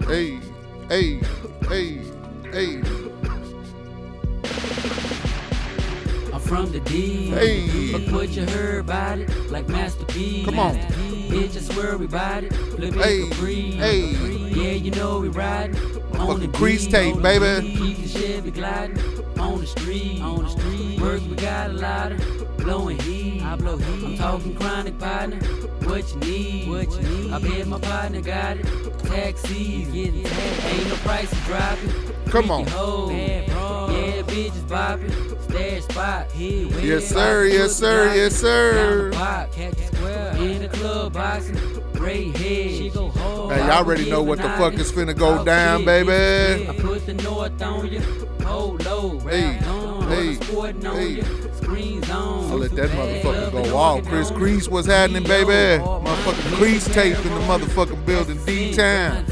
Hey, hey, hey, hey. I'm from the D. Hey. Fuck what you heard about it, like Master P. Come on. Bitch, I swear we ride it. Flip Hey, it free. hey. Yeah, you know we ride on the Fucking crease beat, tape, baby. Keep the Chevy gliding on the street. Work, we got a lot of blowing heat. I blow heat. I'm talking chronic partner. What you need? I bet my partner got it. Taxis getting taxed. Ain't no price of dropping. Come on. Yeah, bitches bopping. Stash spot. Yes, sir. Yes, sir. Yes, sir. Catch a square. In the club boxing. Great head. She go hard. Hey, y'all already know what the fuck is finna go down, baby. I put the north on you. Hold low. Hey, hey, hey. I'll let that motherfucker go off. Chris Crease, what's happening, baby? Motherfucking Crease tape in the motherfucking building, D-Town.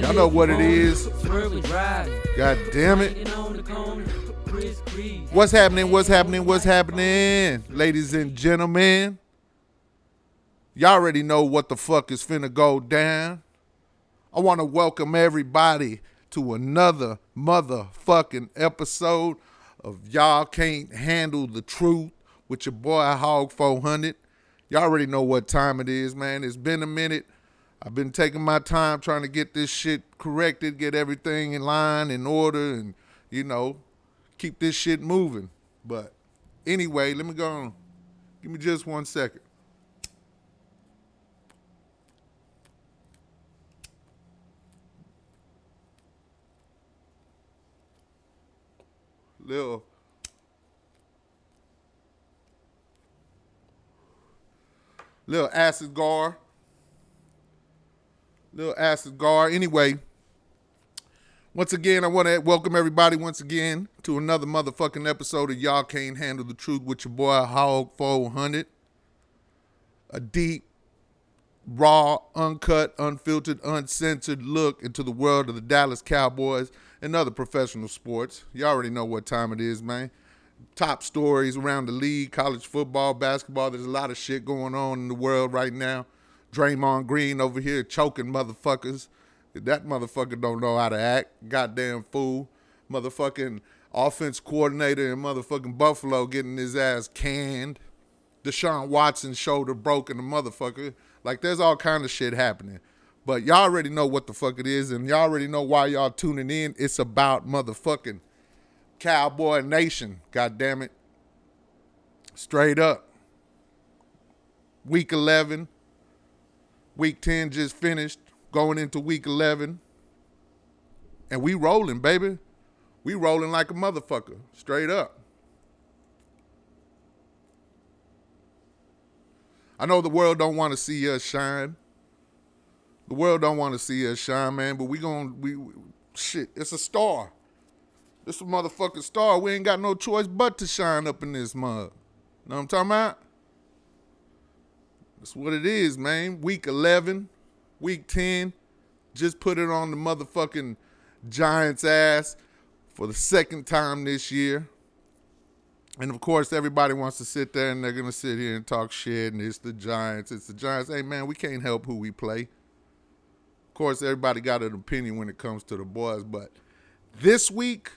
Y'all know what it is. God damn it. What's happening, what's happening, what's happening? Ladies and gentlemen, y'all already know what the fuck is finna go down. I want to welcome everybody to another motherfucking episode of Y'all Can't Handle the Truth with your boy Hog 400. Y'all already know what time it is, man. It's been a minute. I've been taking my time trying to get this shit corrected, get everything in line, in order, and, you know, keep this shit moving. But anyway, let me go on. Give me just 1 second. Little acid gar. Anyway, once again, I want to welcome everybody once again to another motherfucking episode of Y'all Can't Handle the Truth with your boy Hog 400. A deep, raw, uncut, unfiltered, uncensored look into the world of the Dallas Cowboys and other professional sports. You already know what time it is, man. Top stories around the league, college football, basketball. There's a lot of shit going on in the world right now. Draymond Green over here choking motherfuckers. That motherfucker don't know how to act. Goddamn fool. Motherfucking offense coordinator in motherfucking Buffalo getting his ass canned. Deshaun Watson's shoulder broken, the motherfucker. Like, there's all kind of shit happening. But y'all already know what the fuck it is, and y'all already know why y'all tuning in. It's about motherfucking Cowboy Nation, God damn it. Straight up. Week 11. Week 10 just finished. Going into week 11. And we rolling, baby. We rolling like a motherfucker. Straight up. I know the world don't want to see us shine. The world don't want to see us shine, man. But shit, it's a star. It's a motherfucking star. We ain't got no choice but to shine up in this mug. Know what I'm talking about? That's what it is, man. Week 11, week 10, just put it on the motherfucking Giants' ass for the second time this year. And, of course, everybody wants to sit there and they're going to sit here and talk shit, and it's the Giants. It's the Giants. Hey, man, we can't help who we play. Of course, everybody got an opinion when it comes to the boys, but this week,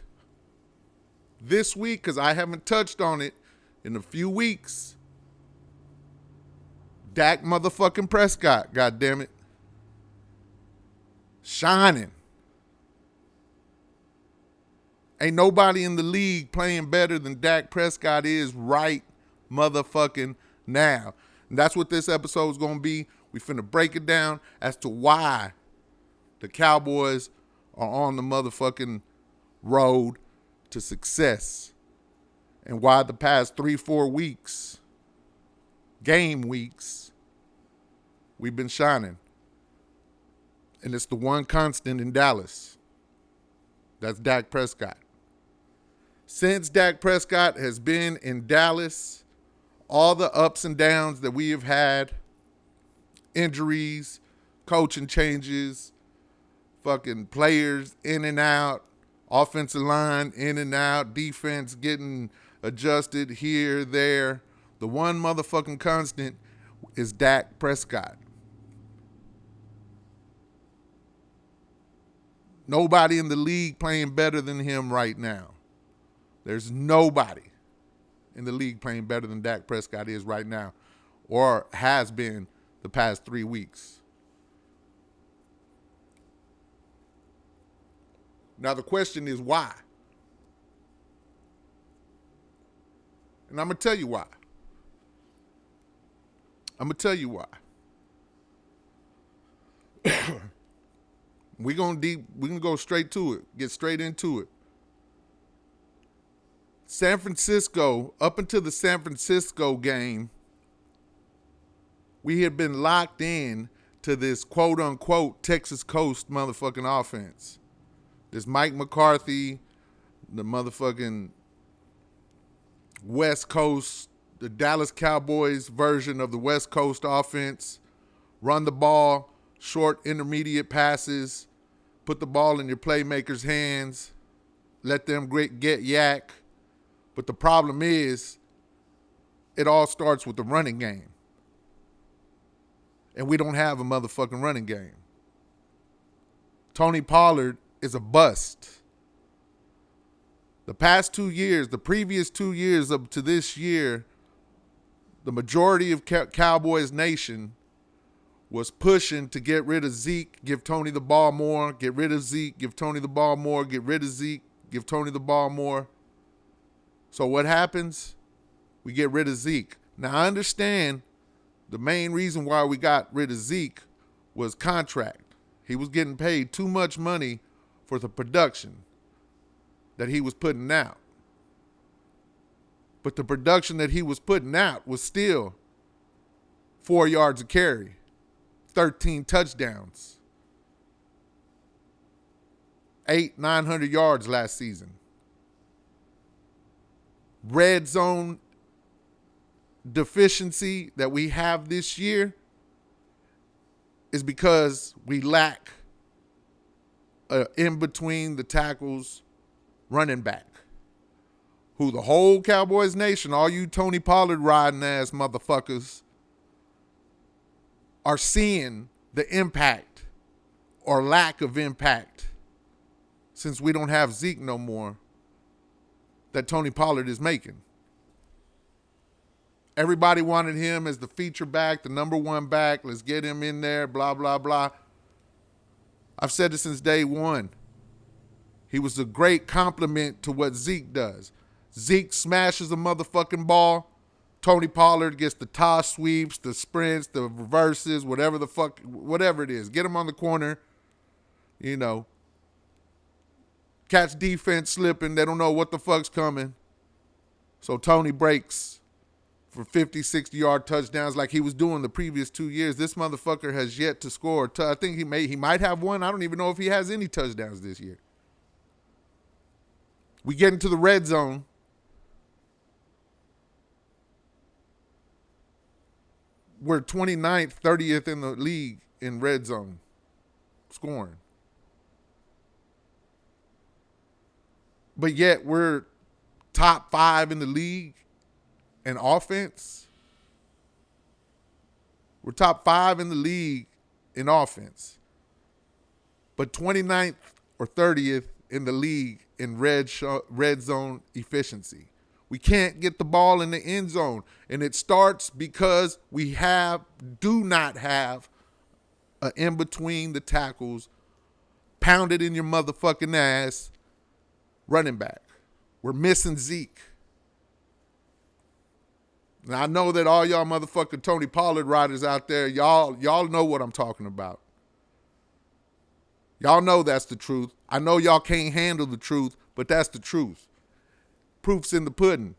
because I haven't touched on it in a few weeks, Dak motherfucking Prescott, goddammit, shining. Ain't nobody in the league playing better than Dak Prescott is right motherfucking now. And that's what this episode is going to be. We finna break it down as to why the Cowboys are on the motherfucking road to success, and why the past 3-4 weeks, game weeks, we've been shining. And it's the one constant in Dallas. That's Dak Prescott. Since Dak Prescott has been in Dallas, all the ups and downs that we have had, injuries, coaching changes, fucking players in and out, offensive line in and out, defense getting adjusted here, there. The one motherfucking constant is Dak Prescott. Nobody in the league playing better than him right now. There's nobody in the league playing better than Dak Prescott is right now, or has been the past 3 weeks. Now the question is why? And I'm going to tell you why. We're gonna go straight to it, get straight into it. San Francisco, up until the San Francisco game, we had been locked in to this quote unquote Texas Coast motherfucking offense. This Mike McCarthy, the motherfucking West Coast, the Dallas Cowboys version of the West Coast offense. Run the ball, short intermediate passes, put the ball in your playmakers' hands, let them get yak. But the problem is, it all starts with the running game. And we don't have a motherfucking running game. Tony Pollard is a bust. The past 2 years, the previous 2 years up to this year, the majority of Cowboys Nation was pushing to get rid of Zeke, give Tony the ball more, get rid of Zeke, give Tony the ball more, get rid of Zeke, give Tony the ball more. So what happens? We get rid of Zeke. Now, I understand the main reason why we got rid of Zeke was contract. He was getting paid too much money for the production that he was putting out. But the production that he was putting out was still 4 yards a carry, 13 touchdowns, 900 yards last season. Red zone deficiency that we have this year is because we lack in between the tackles running back, who the whole Cowboys Nation, all you Tony Pollard riding ass motherfuckers, are seeing the impact or lack of impact, since we don't have Zeke no more, that Tony Pollard is making. Everybody wanted him as the feature back, the number one back. Let's get him in there, blah, blah, blah. I've said it since day one. He was a great compliment to what Zeke does. Zeke smashes a motherfucking ball. Tony Pollard gets the toss sweeps, the sprints, the reverses, whatever it is. Get him on the corner, catch defense slipping. They don't know what the fuck's coming. So Tony breaks for 50, 60-yard touchdowns like he was doing the previous 2 years. This motherfucker has yet to score. I think he might have one. I don't even know if he has any touchdowns this year. We get into the red zone. We're 29th, 30th in the league in red zone scoring. But yet we're top 5 in the league in offense. We're top 5 in the league in offense. But 29th or 30th in the league in red zone efficiency. We can't get the ball in the end zone. And it starts because we do not have a in between the tackles, pounded in your motherfucking ass running back. We're missing Zeke. Now, I know that all y'all motherfucking Tony Pollard riders out there, y'all know what I'm talking about. Y'all know that's the truth. I know y'all can't handle the truth, but that's the truth. Proof's in the pudding.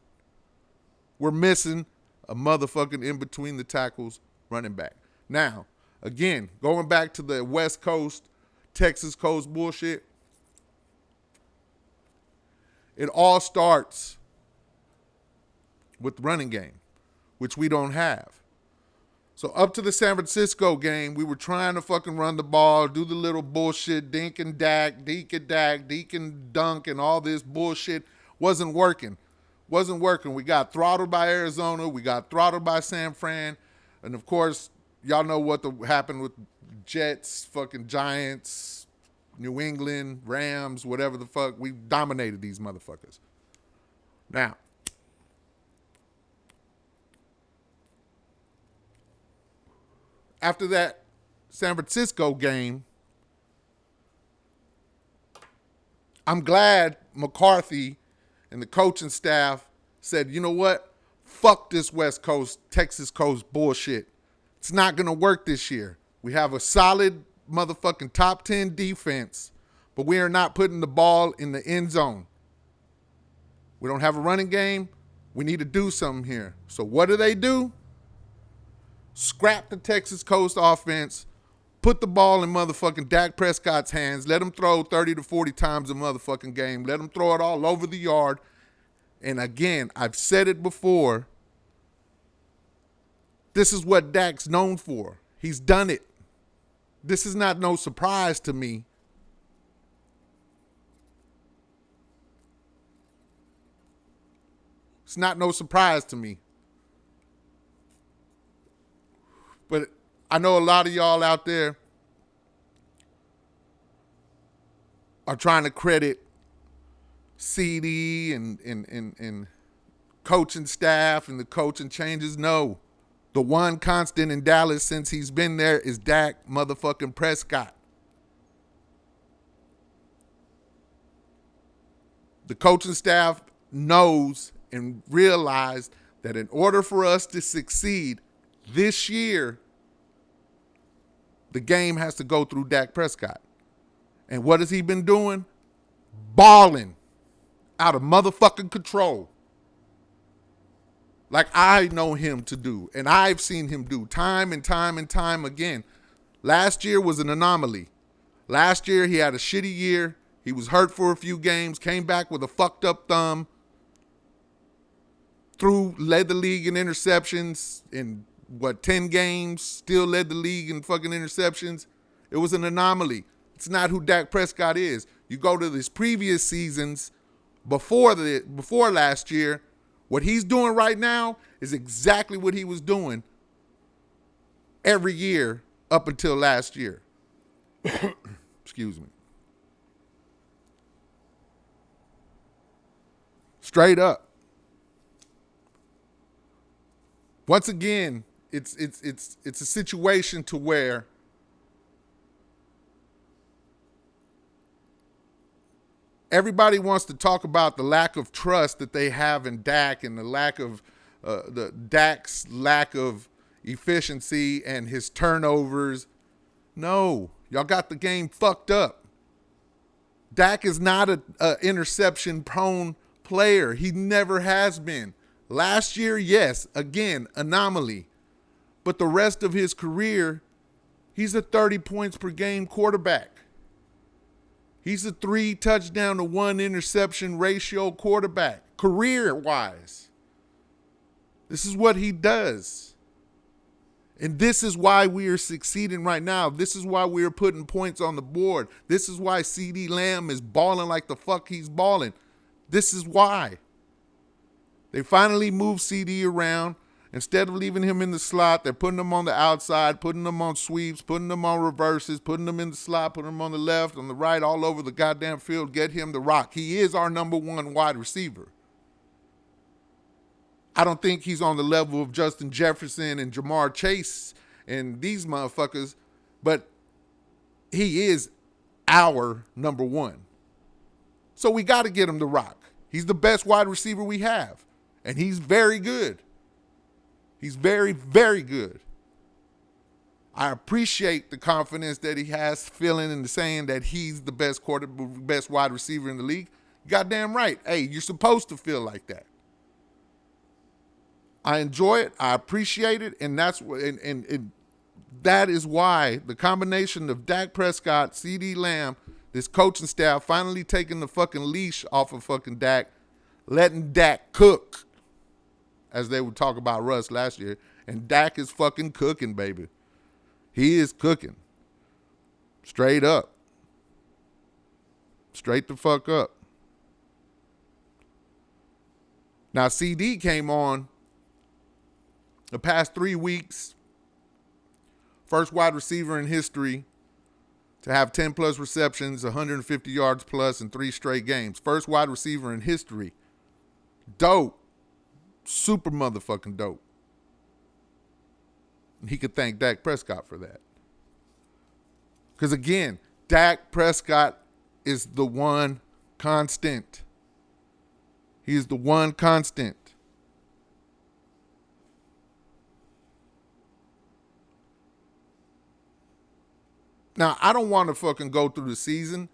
We're missing a motherfucking in between the tackles running back. Now, again, going back to the West Coast, Texas Coast bullshit, it all starts with the running game, which we don't have. So up to the San Francisco game, we were trying to fucking run the ball, do the little bullshit, dink and dunk, and all this bullshit. Wasn't working. We got throttled by Arizona. We got throttled by San Fran. And, of course, y'all know what happened with Jets, fucking Giants, New England, Rams, whatever the fuck. We dominated these motherfuckers. Now, after that San Francisco game, I'm glad McCarthy and the coaching staff said, you know what? Fuck this West Coast, Texas Coast bullshit. It's not going to work this year. We have a solid motherfucking top 10 defense, but we are not putting the ball in the end zone. We don't have a running game. We need to do something here. So what do? Scrap the Texas Coast offense, put the ball in motherfucking Dak Prescott's hands, let him throw 30 to 40 times a motherfucking game, let him throw it all over the yard. And again, I've said it before, this is what Dak's known for. He's done it. This is not no surprise to me. It's not no surprise to me. But I know a lot of y'all out there are trying to credit CD and coaching staff and the coaching changes. No. The one constant in Dallas since he's been there is Dak motherfucking Prescott. The coaching staff knows and realized that in order for us to succeed this year, the game has to go through Dak Prescott. And what has he been doing? Balling out of motherfucking control. Like I know him to do, and I've seen him do time and time and time again. Last year was an anomaly. Last year he had a shitty year. He was hurt for a few games, came back with a fucked up thumb, led the league in interceptions in 10 games, still led the league in fucking interceptions. It was an anomaly. It's not who Dak Prescott is. You go to his previous seasons before last year, what he's doing right now is exactly what he was doing every year up until last year. Excuse me. Straight up. Once again, it's a situation to where everybody wants to talk about the lack of trust that they have in Dak and the lack of Dak's lack of efficiency and his turnovers. No, y'all got the game fucked up. Dak is not an interception-prone player. He never has been. Last year, yes, again, anomaly. But the rest of his career, he's a 30 points per game quarterback. He's a 3 touchdown to 1 interception ratio quarterback, career-wise. This is what he does. And this is why we are succeeding right now. This is why we are putting points on the board. This is why CD Lamb is balling like the fuck he's balling. This is why. They finally moved CD around. Instead of leaving him in the slot, they're putting him on the outside, putting him on sweeps, putting him on reverses, putting him in the slot, putting him on the left, on the right, all over the goddamn field. Get him the rock. He is our number one wide receiver. I don't think he's on the level of Justin Jefferson and Jamar Chase and these motherfuckers, but he is our number one. So we got to get him the rock. He's the best wide receiver we have, and he's very good. He's very, very good. I appreciate the confidence that he has, feeling and saying that he's the best wide receiver in the league. Goddamn right. Hey, you're supposed to feel like that. I enjoy it. I appreciate it, and that's what. And that is why the combination of Dak Prescott, CD Lamb, this coaching staff finally taking the fucking leash off of fucking Dak, letting Dak cook, as they would talk about Russ last year. And Dak is fucking cooking, baby. He is cooking. Straight up. Straight the fuck up. Now, CD came on the past 3 weeks. First wide receiver in history to have 10 plus receptions, 150 yards plus in 3 straight games. First wide receiver in history. Dope. Super motherfucking dope. And he could thank Dak Prescott for that. Because again, Dak Prescott is the one constant. He is the one constant. Now, I don't want to fucking go through the season.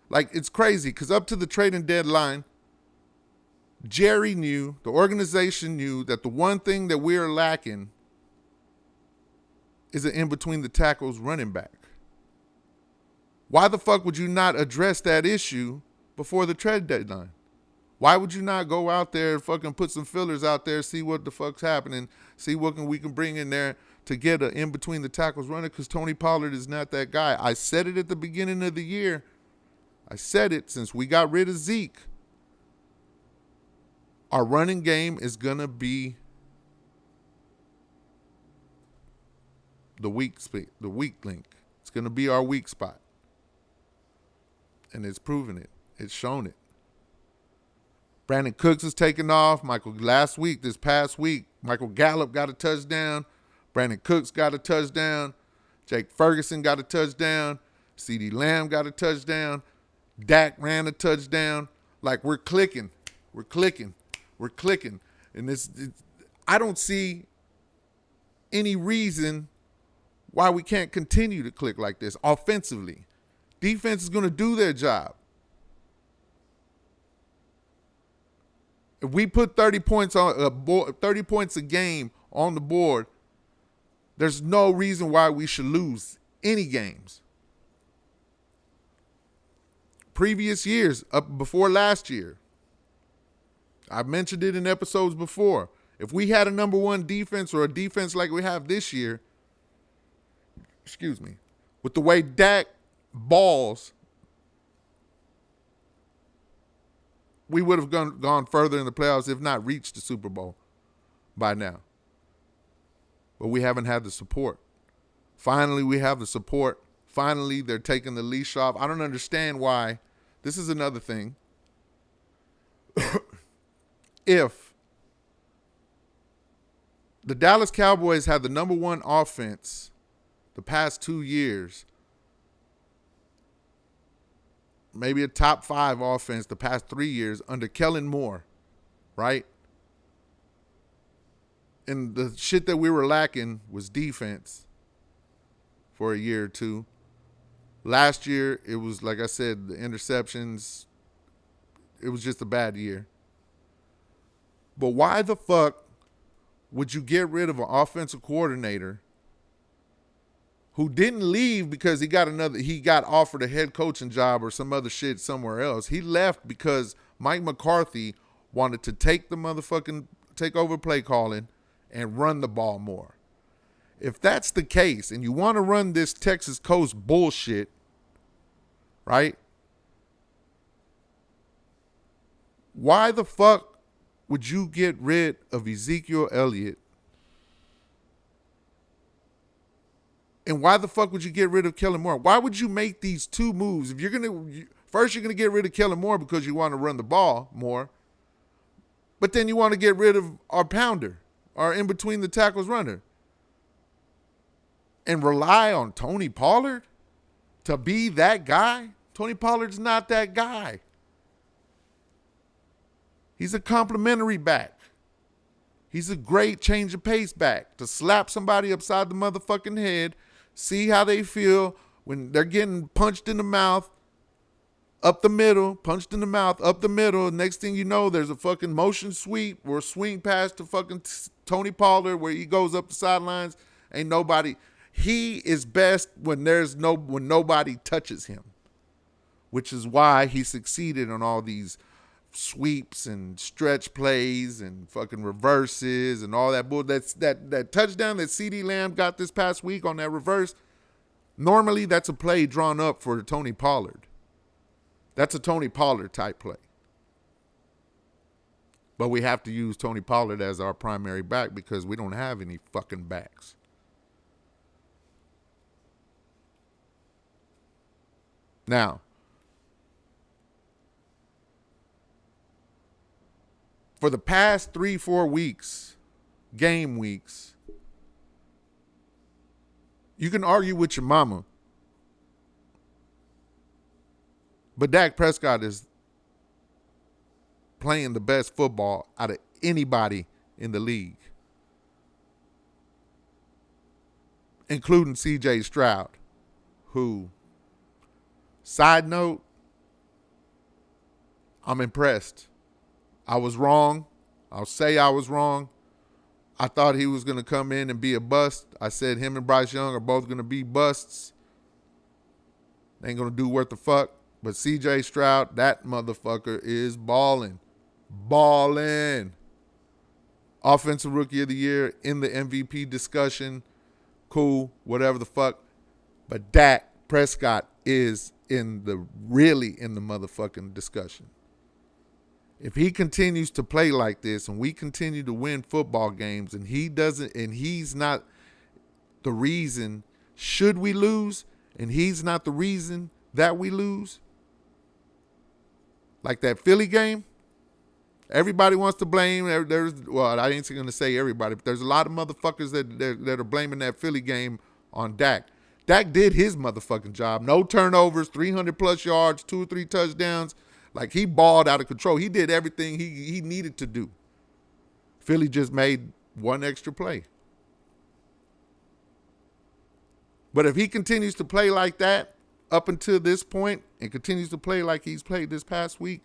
Like, it's crazy because up to the trading deadline, Jerry knew, the organization knew that the one thing that we're lacking is an in-between the tackles running back. Why the fuck would you not address that issue before the trade deadline? Why would you not go out there and fucking put some fillers out there, see what the fuck's happening, see what we can bring in there to get an in-between the tackles runner? Because Tony Pollard is not that guy. I said it at the beginning of the year. I said it since we got rid of Zeke. Our running game is going to be the weak link. It's going to be our weak spot. And it's proven it. It's shown it. Brandon Cooks is taking off. This past week, Michael Gallup got a touchdown. Brandon Cooks got a touchdown. Jake Ferguson got a touchdown. CeeDee Lamb got a touchdown. Dak ran a touchdown. Like, we're clicking. We're clicking. We're clicking. And I don't see any reason why we can't continue to click like this offensively. Defense is going to do their job. If we put 30 points a game on the board, there's no reason why we should lose any games. Previous years, up before last year, I've mentioned it in episodes before. If we had a number one defense or a defense like we have this year, with the way Dak balls, we would have gone further in the playoffs, if not reached the Super Bowl by now. But we haven't had the support. Finally, we have the support. Finally, they're taking the leash off. I don't understand why. This is another thing. If the Dallas Cowboys had the number one offense the past 2 years, maybe a top 5 offense the past 3 years under Kellen Moore, right? And the shit that we were lacking was defense for a year or two. Last year, it was, like I said, the interceptions. It was just a bad year. But why the fuck would you get rid of an offensive coordinator who didn't leave because he got offered a head coaching job or some other shit somewhere else? He left because Mike McCarthy wanted to take over play calling and run the ball more. If that's the case and you want to run this Texas Coast bullshit, right? Why the fuck would you get rid of Ezekiel Elliott? And why the fuck would you get rid of Kellen Moore? Why would you make these two moves? If you're going to get rid of Kellen Moore because you want to run the ball more, but then you want to get rid of our pounder, our in between the tackles runner, and rely on Tony Pollard to be that guy? Tony Pollard's not that guy. He's a complimentary back. He's a great change of pace back to slap somebody upside the motherfucking head, see how they feel when they're getting punched in the mouth, up the middle, punched in the mouth, up the middle. Next thing you know, there's a fucking motion sweep or a swing pass to fucking Tony Pollard where he goes up the sidelines. Ain't nobody. He is best when nobody touches him, which is why he succeeded on all these sweeps and stretch plays and fucking reverses and all that bull. That touchdown that CeeDee Lamb got this past week on that reverse, normally that's a play drawn up for Tony Pollard. That's a Tony Pollard type play. But we have to use Tony Pollard as our primary back because we don't have any fucking backs. Now, for the past 3-4 weeks, game weeks, you can argue with your mama, but Dak Prescott is playing the best football out of anybody in the league, including C.J. Stroud, who, side note, I'm impressed. I was wrong. I'll say I was wrong. I thought he was going to come in and be a bust. I said him and Bryce Young are both going to be busts. They ain't going to do worth the fuck. But C.J. Stroud, that motherfucker is balling. Balling. Offensive Rookie of the Year, in the MVP discussion. Cool, whatever the fuck. But Dak Prescott is really in the motherfucking discussion. If he continues to play like this and we continue to win football games and he's not the reason, should we lose, and he's not the reason that we lose, like that Philly game, everybody wants to blame. Well, I ain't going to say everybody, but there's a lot of motherfuckers that are blaming that Philly game on Dak. Dak did his motherfucking job. No turnovers, 300-plus yards, 2 or 3 touchdowns. Like, he balled out of control. He did everything he needed to do. Philly just made one extra play. But if he continues to play like that up until this point and continues to play like he's played this past week,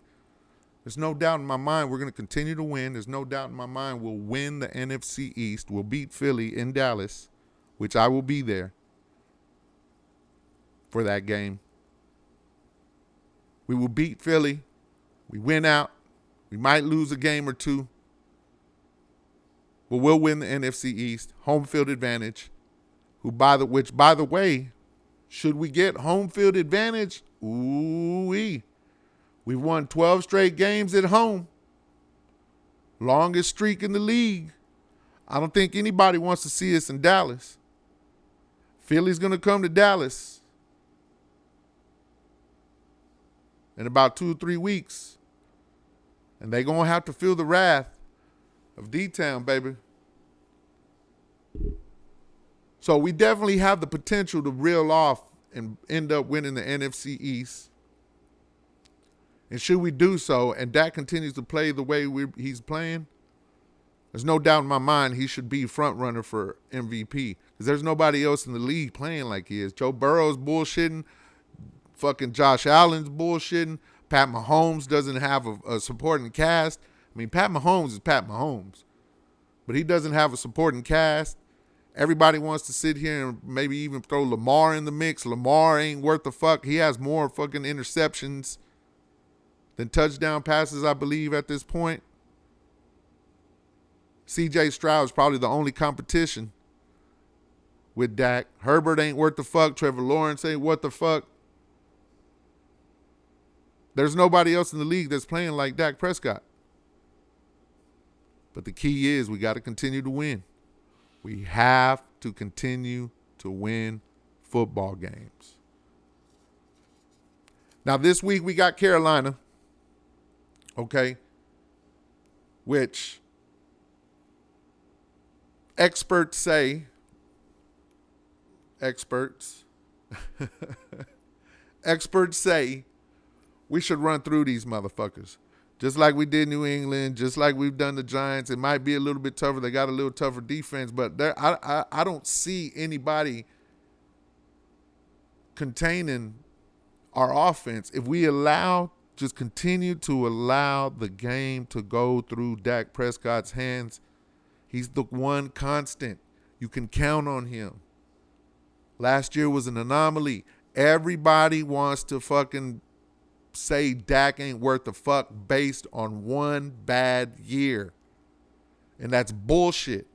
there's no doubt in my mind we're going to continue to win. There's no doubt in my mind we'll win the NFC East. We'll beat Philly in Dallas, which I will be there for that game. We will beat Philly. We win out. We might lose a game or two. But we'll win the NFC East. Home field advantage. By the way, should we get home field advantage? Ooh-wee. We've won 12 straight games at home. Longest streak in the league. I don't think anybody wants to see us in Dallas. Philly's going to come to Dallas in about 2 or 3 weeks. And they're going to have to feel the wrath of D-Town, baby. So we definitely have the potential to reel off and end up winning the NFC East. And should we do so, and Dak continues to play the way he's playing, there's no doubt in my mind he should be front runner for MVP. Because there's nobody else in the league playing like he is. Joe Burrow's bullshitting. Fucking Josh Allen's bullshitting. Pat Mahomes doesn't have a supporting cast. I mean, Pat Mahomes is Pat Mahomes. But he doesn't have a supporting cast. Everybody wants to sit here and maybe even throw Lamar in the mix. Lamar ain't worth the fuck. He has more fucking interceptions than touchdown passes, I believe, at this point. C.J. Stroud is probably the only competition with Dak. Herbert ain't worth the fuck. Trevor Lawrence ain't worth the fuck. There's nobody else in the league that's playing like Dak Prescott. But the key is we got to continue to win. We have to continue to win football games. Now, this week we got Carolina, okay, which experts say we should run through these motherfuckers. Just like we did New England, just like we've done the Giants. It might be a little bit tougher. They got a little tougher defense, but I don't see anybody containing our offense. If we just continue to allow the game to go through Dak Prescott's hands, he's the one constant. You can count on him. Last year was an anomaly. Everybody wants to fucking say Dak ain't worth the fuck based on one bad year. And that's bullshit.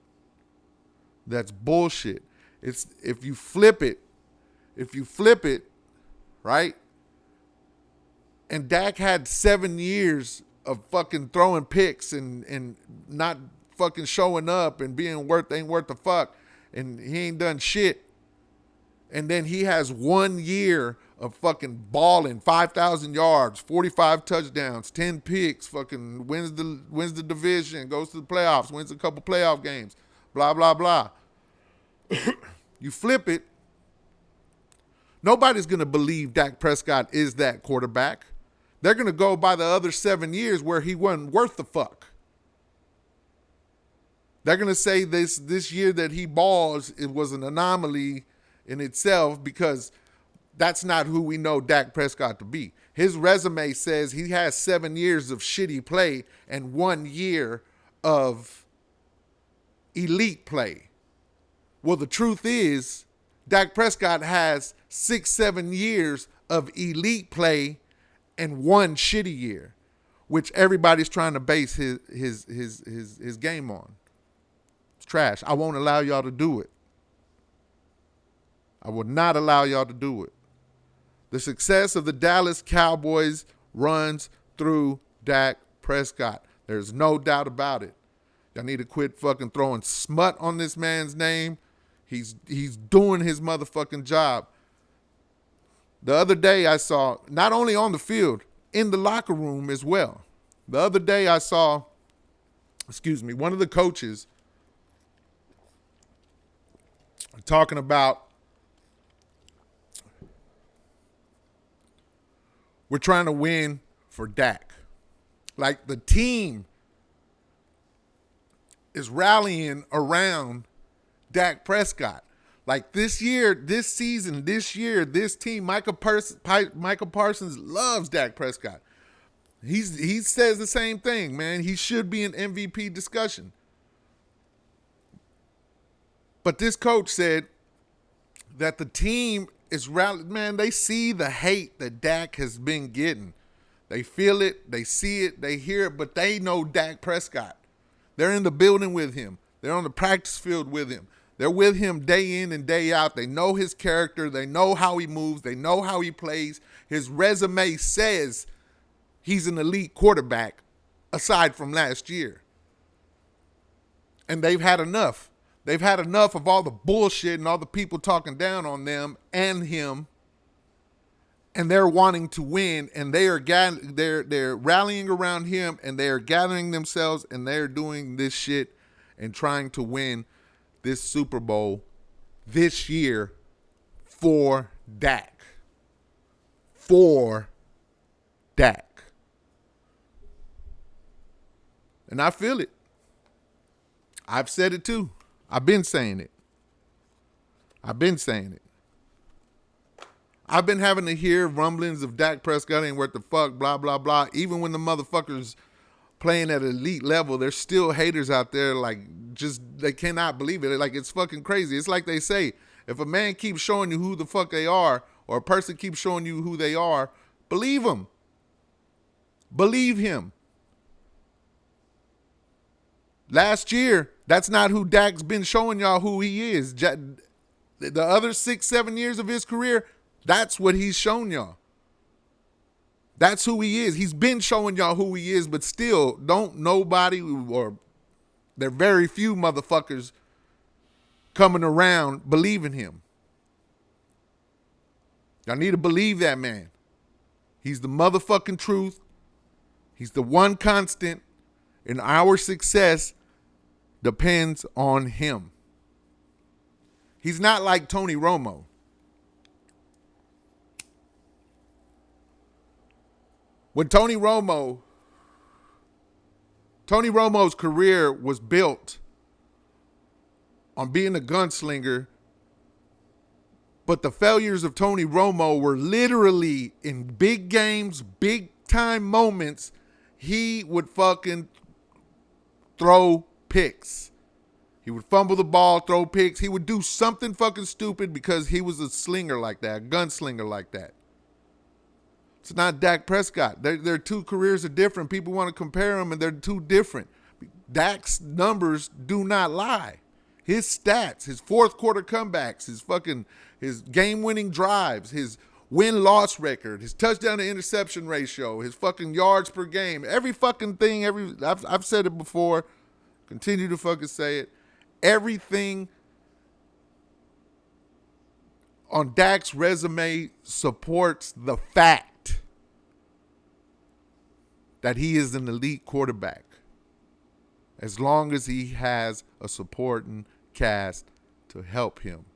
That's bullshit. It's if you flip it, right? And Dak had 7 years of fucking throwing picks and not fucking showing up and ain't worth the fuck. And he ain't done shit. And then he has 1 year of fucking balling, 5,000 yards, 45 touchdowns, 10 picks, fucking wins the division, goes to the playoffs, wins a couple playoff games, blah, blah, blah. You flip it, nobody's going to believe Dak Prescott is that quarterback. They're going to go by the other 7 years where he wasn't worth the fuck. They're going to say this year that he balls, it was an anomaly in itself because that's not who we know Dak Prescott to be. His resume says he has 7 years of shitty play and 1 year of elite play. Well, the truth is, Dak Prescott has 6-7 years of elite play and 1 shitty year, which everybody's trying to base his game on. It's trash. I won't allow y'all to do it. I will not allow y'all to do it. The success of the Dallas Cowboys runs through Dak Prescott. There's no doubt about it. Y'all need to quit fucking throwing smut on this man's name. He's doing his motherfucking job. The other day I saw, not only on the field, in the locker room as well. The other day I saw, one of the coaches talking about we're trying to win for Dak. Like the team is rallying around Dak Prescott. Like this season, this team, Michael Parsons loves Dak Prescott. He says the same thing, man. He should be in MVP discussion. But this coach said that the team is rallying. Man, they see the hate that Dak has been getting. They feel it, they see it, they hear it, but they know Dak Prescott. They're in the building with him. They're on the practice field with him. They're with him day in and day out. They know his character. They know how he moves. They know how he plays. His resume says he's an elite quarterback aside from last year. And they've had enough. They've had enough of all the bullshit and all the people talking down on them and him. And they're wanting to win, and they're rallying around him, and they're gathering themselves, and they're doing this shit and trying to win this Super Bowl this year for Dak. For Dak. And I feel it. I've said it too. I've been saying it. I've been having to hear rumblings of Dak Prescott ain't worth the fuck, blah, blah, blah. Even when the motherfuckers playing at elite level, there's still haters out there like just they cannot believe it. Like it's fucking crazy. It's like they say, if a man keeps showing you who the fuck they are, or a person keeps showing you who they are, believe him. Believe him. Last year, that's not who Dak's been showing y'all who he is. The other 6-7 years of his career, that's what he's shown y'all. That's who he is. He's been showing y'all who he is, but still, don't nobody, or there are very few motherfuckers coming around believing him. Y'all need to believe that man. He's the motherfucking truth. He's the one constant, and our success depends on him. He's not like Tony Romo. When Tony Romo's career was built on being a gunslinger, but the failures of Tony Romo were literally in big games, big time moments, he would fucking throw picks. He would fumble the ball, throw picks. He would do something fucking stupid because he was a slinger like that, a gunslinger like that. It's not Dak Prescott. Their two careers are different. People want to compare them, and they're two different. Dak's numbers do not lie. His stats, his fourth quarter comebacks, his game-winning drives, his win-loss record, his touchdown to interception ratio, his fucking yards per game, every fucking thing. I've said it before. Continue to fucking say it. Everything on Dak's resume supports the fact that he is an elite quarterback as long as he has a supporting cast to help him.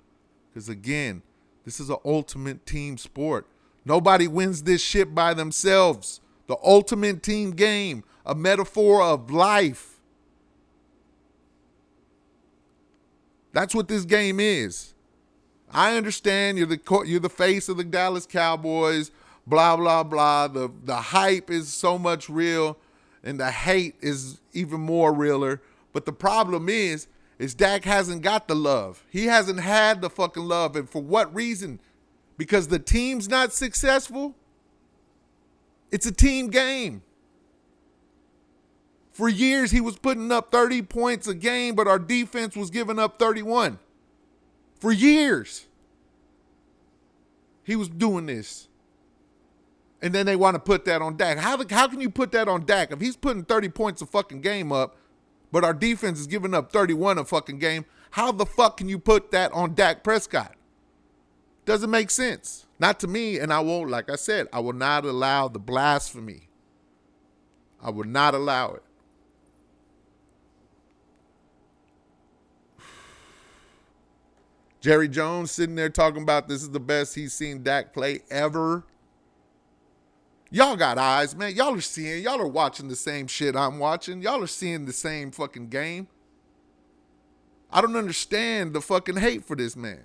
Because again, this is an ultimate team sport. Nobody wins this shit by themselves. The ultimate team game, a metaphor of life. That's what this game is. I understand you're the face of the Dallas Cowboys, blah, blah, blah. The hype is so much real and the hate is even more realer. But the problem is Dak hasn't got the love. He hasn't had the fucking love. And for what reason? Because the team's not successful? It's a team game. For years, he was putting up 30 points a game, but our defense was giving up 31. For years, he was doing this. And then they want to put that on Dak. How can you put that on Dak? If he's putting 30 points a fucking game up, but our defense is giving up 31 a fucking game, how the fuck can you put that on Dak Prescott? Doesn't make sense. Not to me, and I won't, like I said, I will not allow the blasphemy. I will not allow it. Jerry Jones sitting there talking about this is the best he's seen Dak play ever. Y'all got eyes, man. Y'all are watching the same shit I'm watching. Y'all are seeing the same fucking game. I don't understand the fucking hate for this man.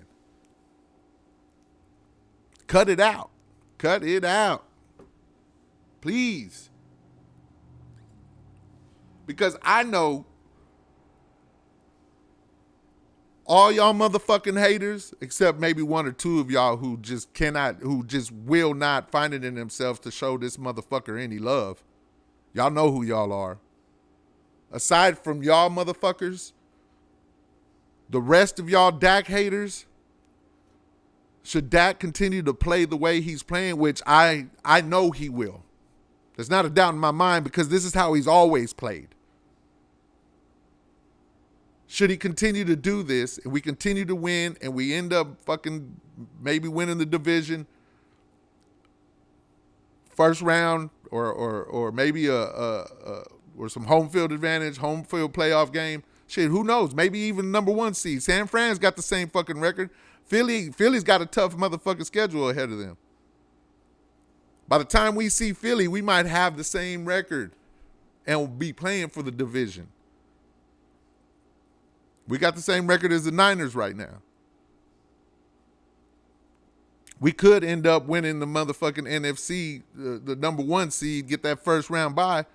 Cut it out. Cut it out. Please. Because I know all y'all motherfucking haters, except maybe one or two of y'all who just will not find it in themselves to show this motherfucker any love. Y'all know who y'all are. Aside from y'all motherfuckers, the rest of y'all Dak haters, should Dak continue to play the way he's playing, which I know he will. There's not a doubt in my mind because this is how he's always played. Should he continue to do this and we continue to win and we end up fucking maybe winning the division first round or maybe or some home field advantage, home field playoff game, shit, who knows? Maybe even number one seed. San Fran's got the same fucking record. Philly's got a tough motherfucking schedule ahead of them. By the time we see Philly, we might have the same record and be playing for the division. We got the same record as the Niners right now. We could end up winning the motherfucking NFC, the number one seed, get that first round bye.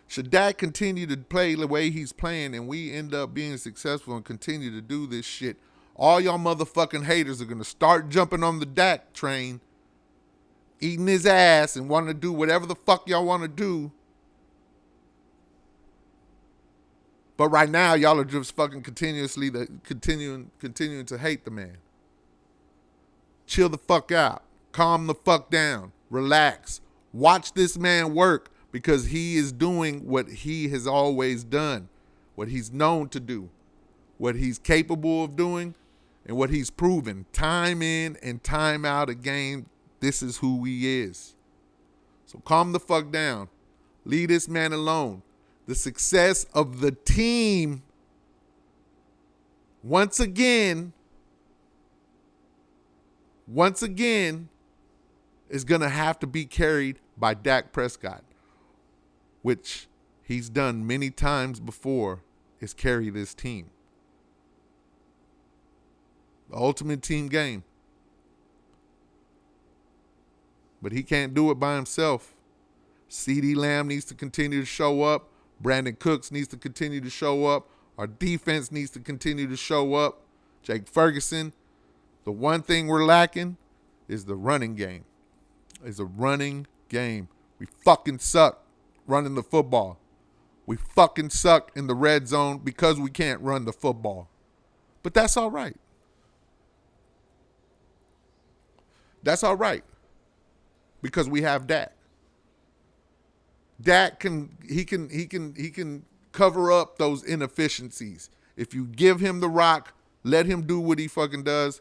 Should Dak continue to play the way he's playing and we end up being successful and continue to do this shit, all y'all motherfucking haters are going to start jumping on the Dak train, eating his ass and wanting to do whatever the fuck y'all want to do. But right now, y'all are just fucking continuing to hate the man. Chill the fuck out. Calm the fuck down. Relax. Watch this man work because he is doing what he has always done, what he's known to do, what he's capable of doing, and what he's proven time in and time out a game. This is who he is. So calm the fuck down. Leave this man alone. The success of the team, once again, is going to have to be carried by Dak Prescott, which he's done many times before, is carry this team. The ultimate team game. But he can't do it by himself. CeeDee Lamb needs to continue to show up. Brandon Cooks needs to continue to show up. Our defense needs to continue to show up. Jake Ferguson. The one thing we're lacking is the running game. Is a running game. We fucking suck running the football. We fucking suck in the red zone because we can't run the football. But that's all right. That's all right. Because we have Dak. Dak can cover up those inefficiencies. If you give him the rock, let him do what he fucking does,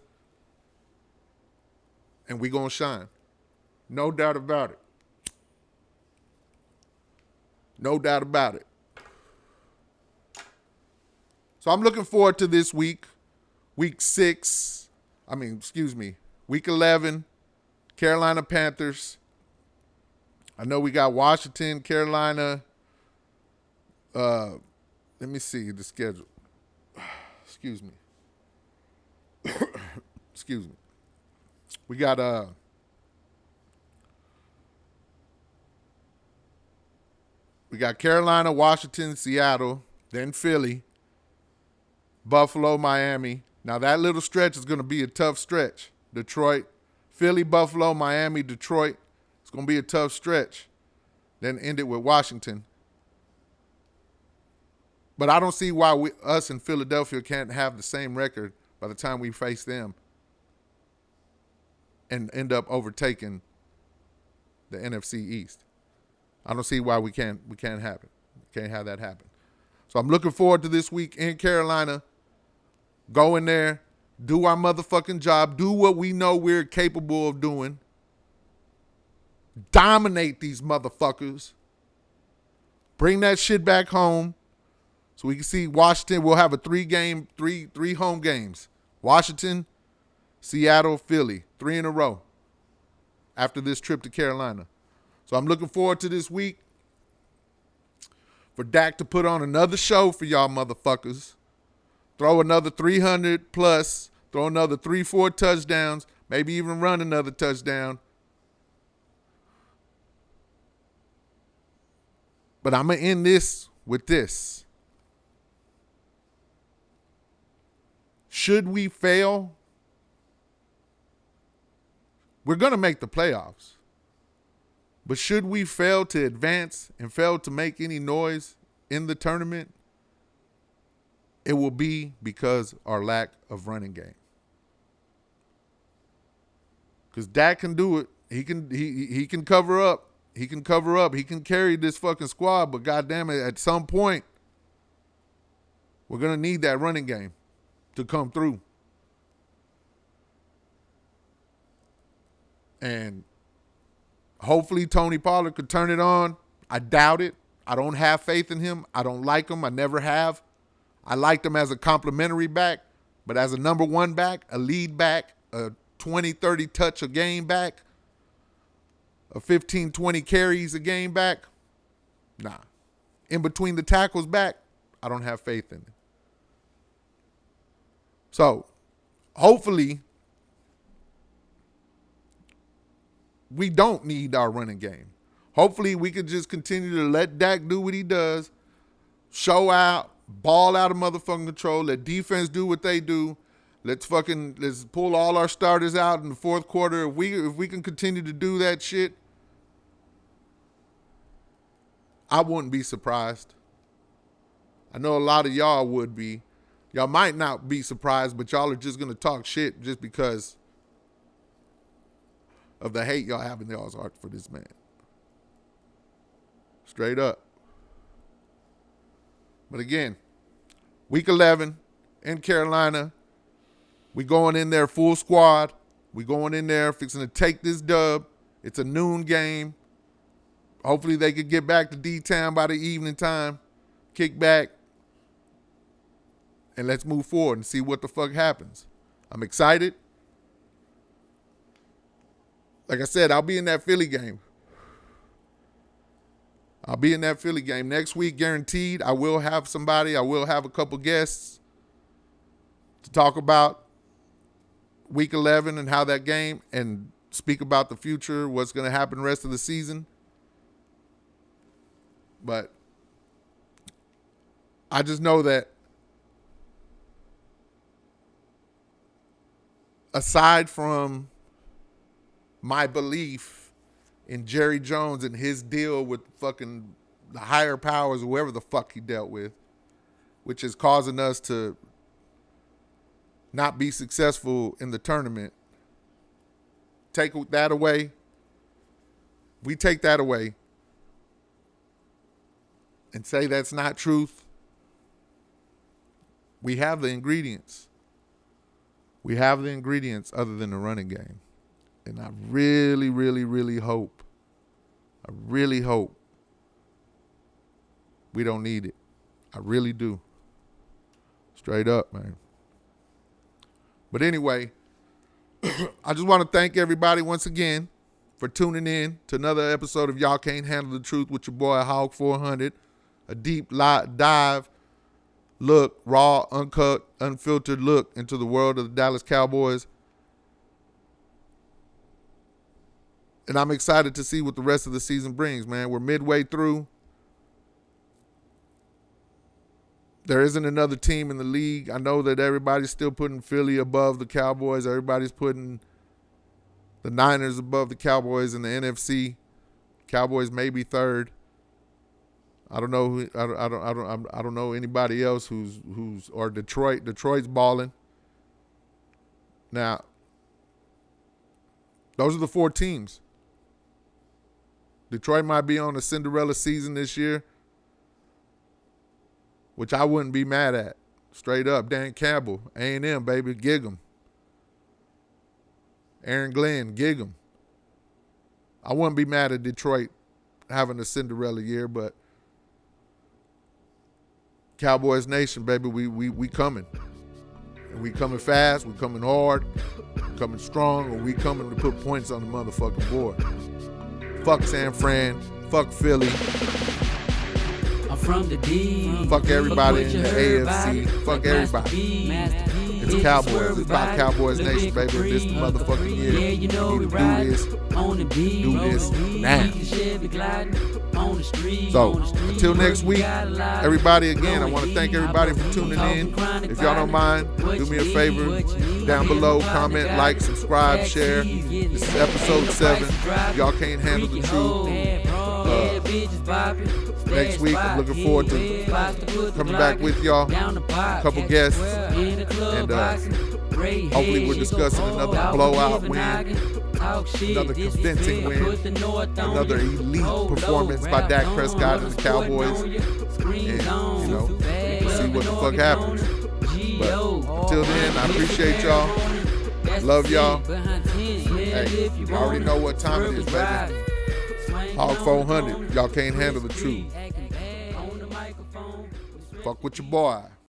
and we going to shine. No doubt about it. No doubt about it. So I'm looking forward to this week. Week 11, Carolina Panthers. I know we got Washington, Carolina. Let me see the schedule. Excuse me. Excuse me. We got Carolina, Washington, Seattle, then Philly, Buffalo, Miami. Now that little stretch is going to be a tough stretch. Detroit, Philly, Buffalo, Miami, Detroit. It's going to be a tough stretch. Then end it with Washington. But I don't see why us in Philadelphia can't have the same record by the time we face them and end up overtaking the NFC East. I don't see why we can't have it. Can't have that happen. So I'm looking forward to this week in Carolina. Go in there, do our motherfucking job, do what we know we're capable of doing. Dominate these motherfuckers. Bring that shit back home. So we can see Washington. We'll have a three home games. Washington, Seattle, Philly. 3 in a row after this trip to Carolina. So I'm looking forward to this week for Dak to put on another show for y'all motherfuckers. Throw another 300 plus. Throw another 3-4 touchdowns. Maybe even run another touchdown. But I'm going to end this with this. Should we fail, we're going to make the playoffs. But should we fail to advance and fail to make any noise in the tournament, it will be because our lack of running game. Because Dak can do it. He can cover up. He can cover up. He can carry this fucking squad. But goddamn it, at some point, we're going to need that running game to come through. And hopefully Tony Pollard could turn it on. I doubt it. I don't have faith in him. I don't like him. I never have. I liked him as a complimentary back, but as a number one back, a lead back, a 20, 30 touch a game back, a 15, 20 carries a game back, nah. In between the tackles back, I don't have faith in him. So, hopefully, we don't need our running game. Hopefully, we can just continue to let Dak do what he does, show out, ball out of motherfucking control, let defense do what they do. Let's pull all our starters out in the fourth quarter. If we can continue to do that shit, I wouldn't be surprised. I know a lot of y'all would be. Y'all might not be surprised, but y'all are just going to talk shit just because of the hate y'all have in y'all's heart for this man. Straight up. But again, week 11 in Carolina. We going in there full squad. We going in there fixing to take this dub. It's a noon game. Hopefully they could get back to D-Town by the evening time. Kick back. And let's move forward and see what the fuck happens. I'm excited. Like I said, I'll be in that Philly game. I'll be in that Philly game next week, guaranteed. I will have somebody. I will have a couple guests to talk about week 11 and how that game, and speak about the future, what's going to happen the rest of the season. But I just know that aside from my belief in Jerry Jones and his deal with fucking the higher powers, whoever the fuck he dealt with, which is causing us to not be successful in the tournament, take that away. We take that away and say that's not truth. We have the ingredients. We have the ingredients other than the running game. And And I really, really, really hope, we don't need it. I really do. Straight up, man. But anyway, I just want to thank everybody once again for tuning in to another episode of Y'all Can't Handle the Truth with your boy Hog 400. A deep dive look, raw, uncut, unfiltered look into the world of the Dallas Cowboys. And I'm excited to see what the rest of the season brings, man. We're midway through. There isn't another team in the league. I know that everybody's still putting Philly above the Cowboys. Everybody's putting the Niners above the Cowboys in the NFC. Cowboys may be third. I don't know. I don't know anybody else who's or Detroit. Detroit's balling. Now, those are the four teams. Detroit might be on a Cinderella season this year, which I wouldn't be mad at. Straight up, Dan Campbell, A&M, baby, gig 'em. Aaron Glenn, gig 'em. I wouldn't be mad at Detroit having a Cinderella year, but Cowboys Nation, baby, we coming. And we coming fast, we coming hard, coming strong, and we coming to put points on the motherfucking board. Fuck San Fran, fuck Philly. I'm from the D. Fuck everybody in the AFC. Fuck everybody. It's Cowboys. It's about Cowboys Nation, baby. This the motherfucking year. Yeah, you know We we need to ride do this. on the beat. Do this now. We can share, be gliding on the street. So, on the street. until next We week, got a lot everybody, again, I going want to thank deep. everybody for tuning in. If y'all don't mind, do me a favor. Down below, comment, like, subscribe, share. This is episode 7. Y'all Can't Handle the Truth. Next week, I'm looking forward to coming back with y'all. A couple guests. And hopefully we're discussing another blowout win. Another convincing win. Another elite performance by Dak Prescott and the Cowboys. And, you know, we'll see what the fuck happens. But until then, I appreciate y'all. Love y'all. Hey, you already know what time it is, baby. Hog 400. Y'all can't handle the truth. Fuck with your boy.